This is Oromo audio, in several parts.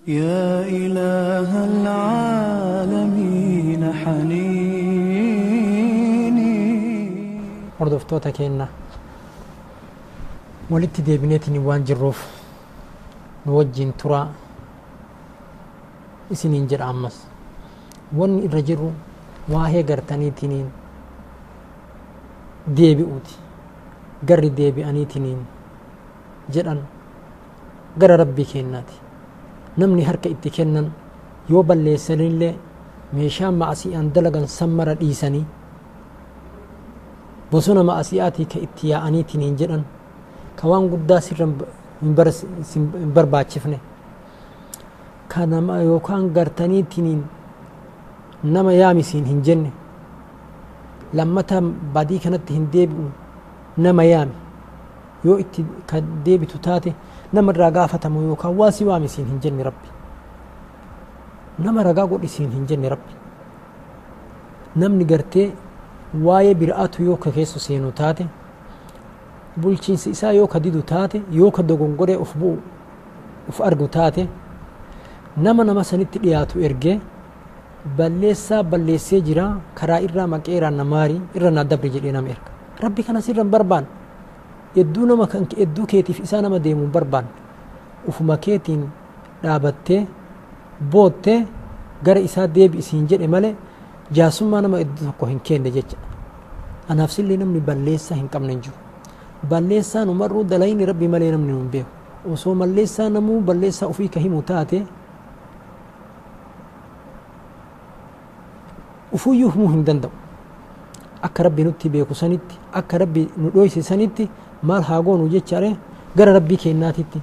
يا إله العالمين حنيني. hordoftoota keenya walitti deebineetiin waan jirruuf nu wajjin turaa isiniin jedha. ammas wanni irra jirru waa'ee gartaniitiin deebi'uuti. garri deebi'aniitiin jedhan gara rabbii kennaati. namni harka itti kennan yoo balleessanillee meeshaa ma'asii'aan dalagan sammara dhiisanii bosona ma'asii'aatii ka itti yaa'aniitiin jedhan ka waan guddaa sirra hin barbaachifne ka nama yookaan gartaniitiin nama yaamisiin hin jenne lammata badii kanatti hin deebi'u nama yaami yoo itti ka deebitu taate nama irraa gaafatamu yookaan waa si waamisiin hin jenne rabbi. nama ragaa godhisiin hin jenne rabbi. namni gartee waa'ee biraatu yoo ka keessa seenu taate bulchiinsi isaa yoo ka didu taate yoo ka dogongoree of bu'u of argu taate nama sanitti dhiyaatu ergee balleessaa balleessee jira karaa irraa maqeeraan namaarii irra naa dabri jedhee nama erga. rabbi kana sirra hin barbaan hedduu nama kan hedduu keetiif isaa nama deemu hin barbaan ufuma keetiin dhaabattee boottee gara isaa deebi'isiin jedhe malee jaasummaa nama hedduu tokko hin kenne jecha. anaaf sillee namni balleessaa hin qabne hin jiru. balleessaa numarruu dalayni rabbi malee namni hin beeku. osoo balleessaa namuu balleessaa ofii ka himu taate ufuyyuu himuu hin danda'u. akka rabbi nutti beeku sanitti akka rabbi nu dhoyse sanitti maal haa goonu jechaadhe gara rabbii kennaatitti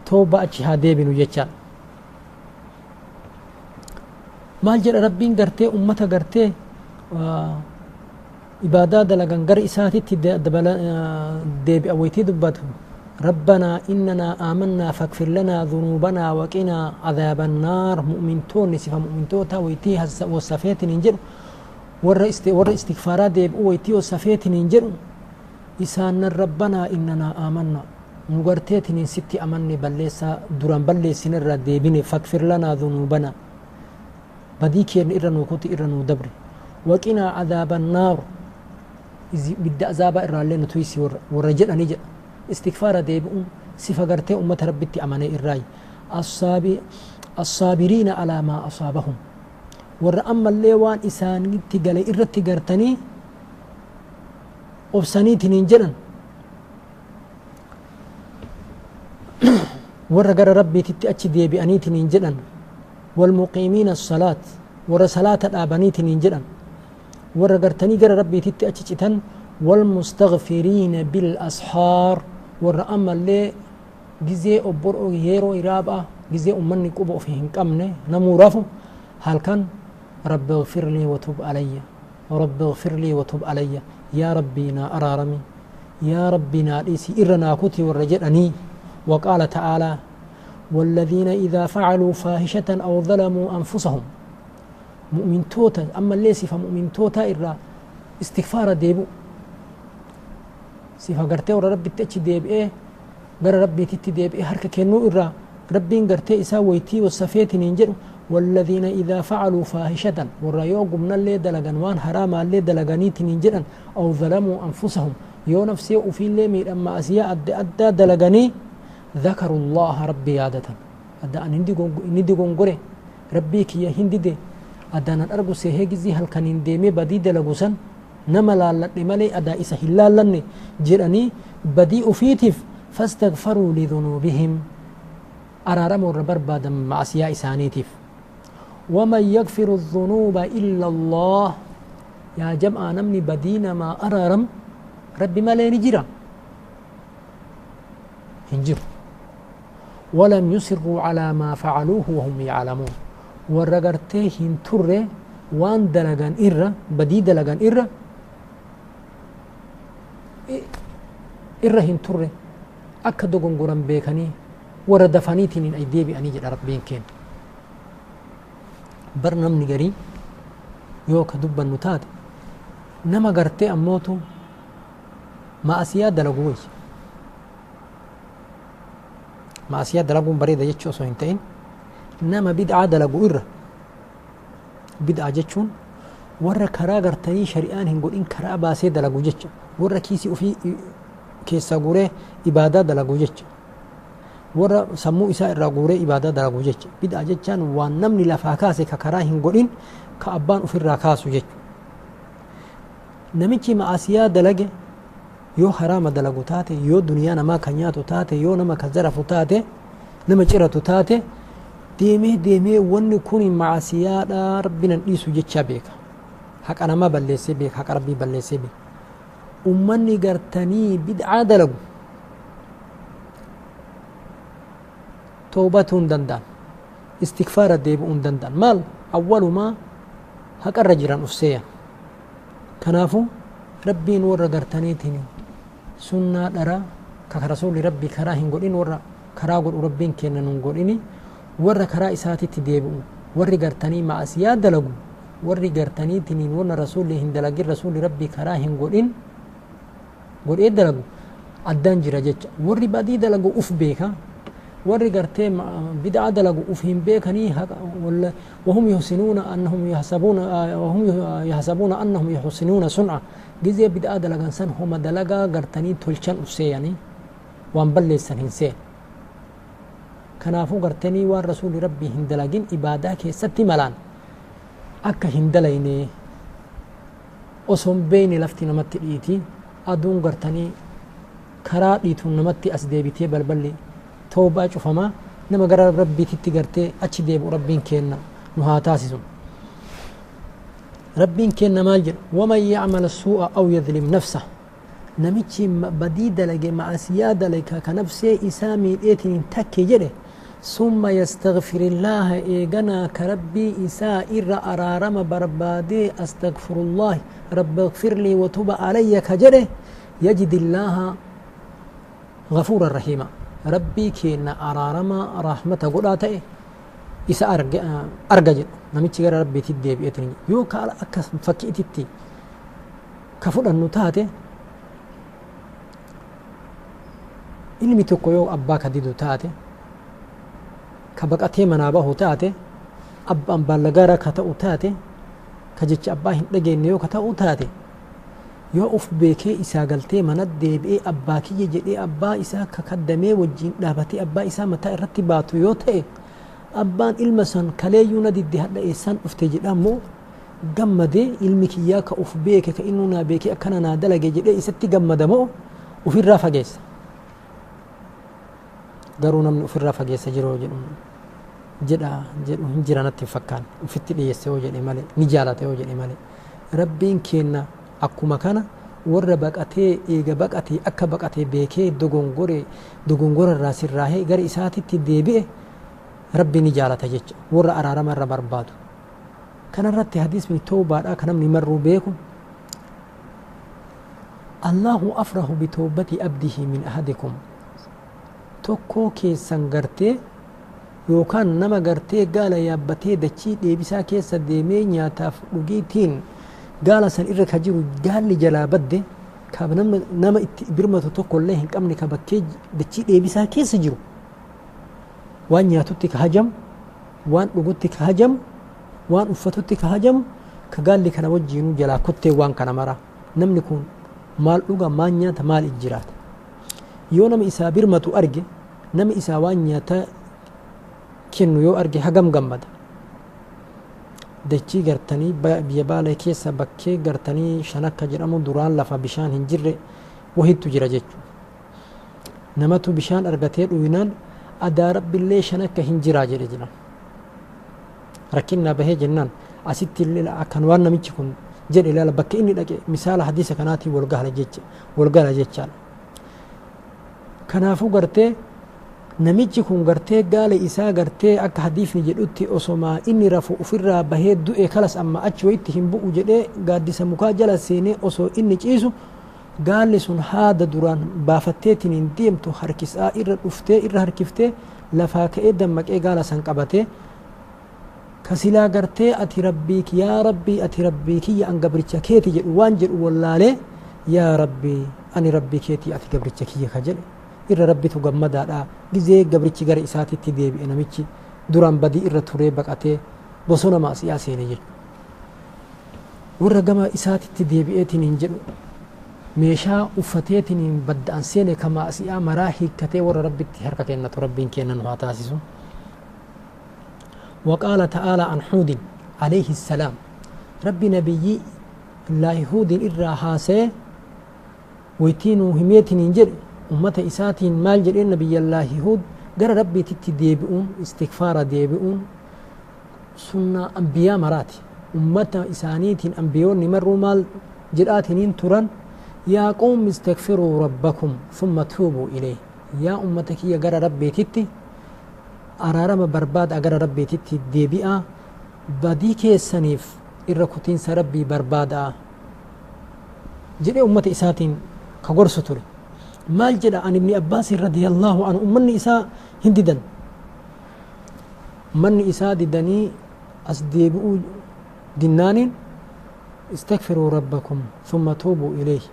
tooba achi haa deebinu jechaadha. maal jedha rabbiin gartee ummata gartee ibaadaa dalagan gara isaatitti deebi'a waytii dubbatu ربنا إننا آمنا فاغفر لنا ذنوبنا وقنا عذاب النار. مؤمنتون صفة مؤمنتوتا ويتي وصفات ننجر ور استغفارات ديب ويتي وصفات ننجر إسان ربنا إننا آمنا نغرتيت ستي أمني بلسا دران بلسين الرديبين فاغفر لنا ذنوبنا بديك إرنو كوتي إرنو دبري وقنا عذاب النار إذا بدأ عذاب إرالين تويسي ورجل نجر استغفار ديبون صفة غرتي أمة ربتي أماني الرأي الصابرين على ما أصابهم ورأم الليوان إساني تقلي إرتي غرتني أبساني تنينجرن ورقر ربي تتأتي ديبئني تنينجرن والمقيمين الصلاة ورسلاة الآباني تنينجرن ورقرتني قر ربي تتأتي تتن والمستغفرين بالأسحار ورأم اللي جزء أبور يرو إرابة جزء أمني كوبا فيهن كمنه نمورافو هل كان رب اغفر لي وتوب علي رب اغفر لي وتوب علي يا ربنا أرارمي يا ربنا ليسي إرنا كتي ورجعني. وقال تعالى والذين إذا فعلوا فاحشة أو ظلموا أنفسهم مؤمن توتا أما ليسي فمؤمن توتا إرا استغفار ديبو sifa gartee warra rabbitti achi deebi'ee gara rabbiititti deebi'ee harka kennuu irraa rabbiin gartee isaa waytii wasafeetiin hin jedhu والذين إذا فعلوا فاحشة ورأيوا قمنا اللي دلغن وان حراما اللي دلغنيتين hin jedhan أو ظلموا أنفسهم يو نفسي وفي اللي مير أما أسياء أدى دلغني ذكروا الله ربي عادة أدى أن هندي قنقره ربي كي هندي دي أدى أن أرغو سيهيجزي هل كان هندي بدي دلغسن نما لالتني ملي أدا إسا هلالني جراني بدي أفيتف فاستغفروا لذنوبهم أرارموا الربر بعد معصية إسانيتف ومن يغفر الذنوب إلا الله يا جماعة نمني بدينا ما أرارم ربي ما لين جرا هنجر ولم يسروا على ما فعلوه وهم يعلمون ورغرته هنتر وان دلغان إرى بدي دلغان إرى irra hin turre akka dogongoran beekanii warra dafaniitiin ay deebi'anii jedha rabbiin keenya. bar namni garii yoo ka dubbannu taate nama gartee ammootu ma'asiyaa dalagu wayya. ma'asiyaa dalaguun bareeda jechuu osoo hin ta'in nama bid'aa dalagu irra bid'aa jechuun warra karaa gartanii shari'aan hin godhin karaa baasee dalagu jecha warra kiisii ofii keessa guuree ibaadaa dalagu jecha warra sammuu isaa irraa guuree ibaadaa dalagu jecha bid'aa jechaan waan namni lafaa kaase ka karaa hin godhin ka abbaan ofirraa kaasu jechu namichi ma'asiyaa dalage yoo haraama dalagu taate yoo duniyaa namaa kan nyaatu taate yoo nama kan zarafu taate nama ciratu taate deemee wanni kun ma'asiyaadha rabbinan dhiisu jecha beeka haqa namaa balleessee beeka haqa rabbii balleessee beeka ummanni gartanii bid'aa dalagu توبتون دندان استغفار ديبون دندان مال أول ما هكر جيران أفسيا كنافو ربي نور قرتنيتني سنة درا كرسول ربي كرا هنقولين ورا كرا قول ربين كنا نقوليني ورا كرا إساتي تديبون ورا قرتني مع أسياد دلقو ورا قرتني تنين ورا رسول هندلقي رسول ربي كرا هنقولين قول إيه دلقو أدان جرا جتش ورا بدي دلقو أف بيكا ورّي قرتي بدعة دلقوا وفهم بيكني وهم يحسنون أنهم يحسبون أنهم يحسنون صنعا جزء بدعة دلقان سن هم دلقا قرتني تلشان أفسياني وانبلي سن هنسين كنافو قرتني والرسول ربي هندلقين إبادة كيستي ملان أكا هندليني أصم بيني لفتي نمت إيتي أدون قرتني كراتيتو نمت أسديبتي بلبلي توبة شوفما نما قرر ربي تتقرتي أتش ديب ربين كينا نهاتاسسون ربين كينا مالجر ومن يعمل السوء أو يظلم نفسه نميتشي بديد لك مع سيادة لك كنفسي إسامي إيتين تكي جره ثم يستغفر الله إيقنا كربي إساء إر أرارم بربادي أستغفر الله رب اغفر لي وتوب علي كجره يجد الله غفورا رحيما ربي كينا أرارما رحمة قداته إسا أرجع نمشي غير ربي تدي بيتني يو كالا أكس فكيتتي كفول النتاته ilmi tokko yoo abbaa kadidu taate ka baqatee manaa bahu taate abbaan ballagaara ka ta'u taate ka jecha abbaa hin dhageenye yoo ka ta'u taate yoo uf beekee isaa galtee mana deebi'ee abbaa kiyya jedhee abbaa isaa kakaddamee wajjin dhaabatee abbaa isaa mataa irratti baatu yoo ta'e abbaan ilma san kaleeyyuu na didde hadha eessaan dhufte jedhamoo gammadee ilmi kiyyaa ka uf beeke ka innuu naa beekee akkana naa dalage jedhee isatti gammadamoo ufirraa fageessa garuu namni ufirraa fageessa jiroo jedhu hin jira natti fakkaan ufitti dhiyeesse yoo jedhe malee ni jaalate yoo jedhe malee rabbiin keenna akkuma kana warra baqatee eega baqatee akka baqatee beekee dogongora irraa sirraahee gara isaatitti deebi'e rabbi ni jaalata jecha warra araarama irra barbaadu kanarratti hadiisni tawbaadhaa kan namni marruu beeku Allahu afrahu bitawbati abdihi min ahadikum tokkoo keessan gartee yookaan nama gartee gaala yaabbatee dachii deebisaa keessa deemee nyaataaf dhugiitiin gaala san irra ka jiru gaalli jalaa badde ka nama itti birmatu tokkollee hin qabne ka bakkee dachii deebisaa keessa jiru waan nyaatutti ka hajamu waan dhugutti ka hajamu waan uffatutti ka hajamu ka gaalli kana wajjiinuu jalaa kuttee waan kana mara namni kun maal dhuga maal nyaata maal ijjiraata yoo nama isaa birmatu arge nama isaa waan nyaata kennu yoo arge hagam gammada dachii gartanii biyya baalee keessa bakkee gartanii shanakka jedhamu duraan lafa bishaan hin jirre wahittu jira jechuudha namatu bishaan argatee dhuginaan adaa rabbillee shanakka hin jiraa jedhe jiran rakkinna bahee jennaan asitti illee akkan waan namichi kun jedhe ilaala bakka inni dhaqe misaala hadiisa kanaatiin walgala jechaadha kanaafuu gartee namichi kun gartee gaala isaa gartee akka hadiisni jedhutti osomaa inni rafu ofirraa bahee du'e kalas amma achi wayitti hin bu'u jedhee gaaddisa mukaa jala seenee osoo inni ciisu gaalli sun haada duraan baafatteetiin hin deemtu harkisaa irra dhuftee irra harkiftee lafaa ka'ee dammaqee gaala san qabatee kasilaa gartee ati rabbii yaa rabbii ati rabbii kiyya an gabricha keeti jedhu waan jedhu wallaalee yaa rabbii ani rabbii keeti ati gabricha kiyya ka jedhe irra rabbitu gammadaadha gizee gabrichi gara isaatitti deebi'e namichi duraan badii irra turee baqatee bosona maasiyaa seene jedhu warra gama isaatitti deebi'eetiin hin jedhu meeshaa uffateetiin hin badda'an seene ka maasiyaa maraa hiikkatee warra rabbitti harka kennatu rabbiin kennan haa taasisu. وقال تعالى عن حود عليه السلام ربي نبي الله هود إرى هاسي ويتينو هميتين انجر أمة إساتين مال جرين نبي الله هود قال ربي تتي ديبئون استغفار ديبئون سنة أنبياء مرات أمة إسانيتين أنبيون نمروا مال جراتين تران يا قوم استغفروا ربكم ثم توبوا إليه يا أمتك يا قال ربي تتي أرارما برباد أجر ربي تتي ديبئة بدي كيسنيف الركوتين سربي بربادا جري أمة إساتين كغرس تري مال جدا عن ابن عباس رضي الله عنه من إساء هنددا من إساء ددني أسديبؤوا دنان استغفروا ربكم ثم توبوا إليه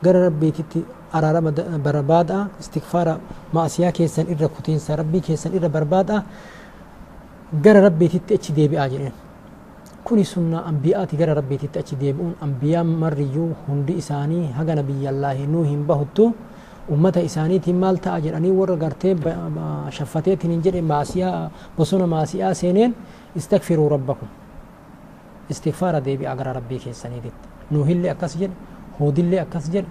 قال ربي تتي أرارما بربادا استغفار معصية كيسن الركوتين سربي كيسن إر بربادا قال ربي تتي أتش ديبئة جرين كوني سنة أنبياء تجار ربي تتأتي ديبون أنبياء مريو هندي إساني هجا نبي الله نوهم بهتو أمة إساني تمال تأجر أني ورقرتي شفتي تنجر معصية بصنا معصية سنين استغفروا ربكم استغفار ديبي أجر ربي كيساني ديت نوح اللي أكسجر هود اللي أكسجر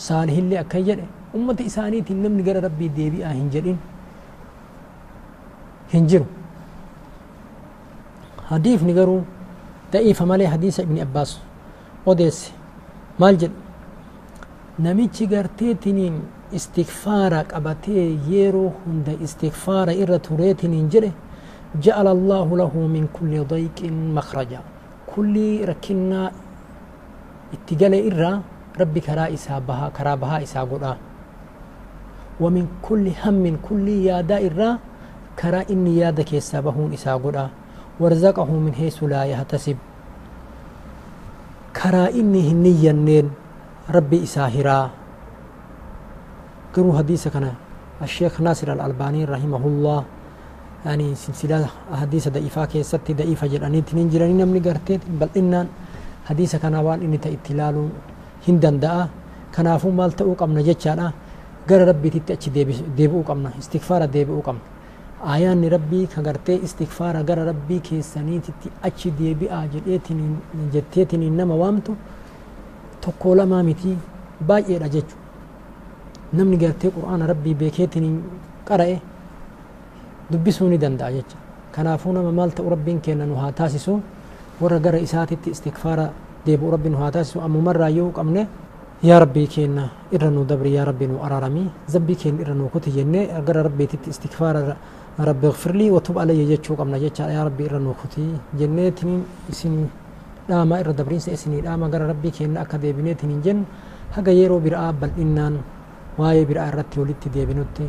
صالح اللي أكجر أمة إساني تنم نجر ربي ديبي هنجرين هنجروا حديث نقرو ضعيف مالي حديث ابن عباس وديس مالجد نميتشي غرتيتنين استغفارك أبتي يرو هند استغفار إرى تريتنين جره جعل الله له من كل ضيق مخرجا كل ركنا اتجال إرى ربي كرا إسابها كرا بها إسابها ومن كل هم كل يادا إرى كرا إني يادا كيسابهون إسابها ورزقه من حيث لا يحتسب كرا إني هنيا نين ربي إساهرا قروا حديث كان الشيخ ناصر الألباني رحمه الله يعني سلسلة حديث ضعيفة كيست ضعيفة جلاني تنين جلاني نمني قرتين بل إنان حديث كان وان إني تأتلال هندن دعا كنافو مال تأوك أمنا جتشانا قر ربي تتأتش ديبؤوك أمنا استغفار ديبؤوك أمنا آيان ربي كغرتي استغفار غر ربي كيسانيتي أتش ديبئة جتيتني نما وامتو تقول ما متي باقي رججو نمني غرتي قرآن ربي بيكيتني قرأي دبسوني دندا جج كنافونا مالت ربين كينا نها تاسسو ورا غر إساتي استغفار ديبو ربي نها تاسسو أم مرة يوك أمني يا ربي كينا إرنو دبري يا ربي نو أرارمي زبي كين إرنو كتي جنة غر ربي تت استغفار ربي اغفر لي وتب علي جتشوك أمنا جتشا يا ربي إرنو كتي جنة إسني داما إر دبرين سإسني داما غر ربي كينا أكدي بنيتني جن هجا يرو برآب بل إنان واي برآ رتي ولدت دي بنوتي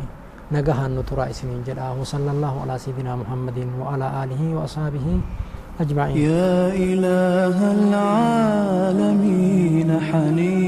نجاها نطرا إسنين جدا وصلى الله على سيدنا محمد وعلى آله وأصحابه أجمعين. يا إله العالمين حنين